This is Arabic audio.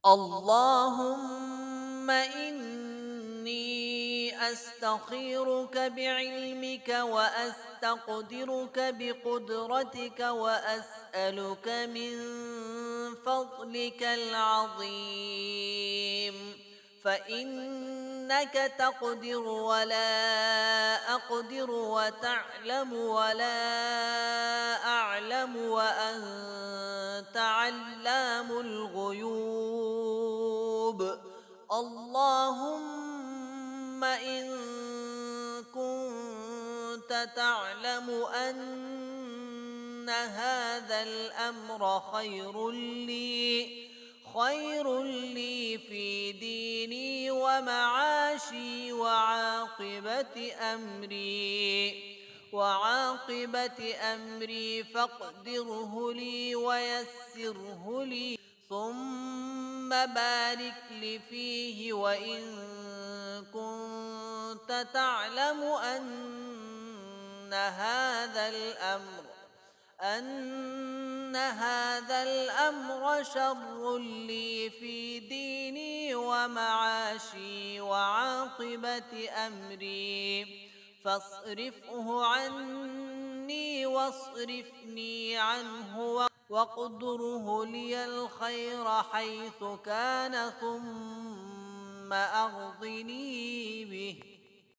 اللهم إني أستخيرك بعلمك وأستقدرك بقدرتك وأسألك من فضلك العظيم، فإنك تقدر ولا أقدر وتعلم ولا أعلم وأنت علام الغيوب. اللهم إن كنت تعلم أن هذا الأمر خير لي في ديني ومعاشي وعاقبة أمري فاقدره لي ويسره لي، ثم بارك لي فيه. وإن كنت تعلم أن هذا الأمر شر لي في ديني ومعاشي وعاقبة أمري فاصرفه عني واصرفني عنه واقدره لي الخير حيث كان ثم أغضني به.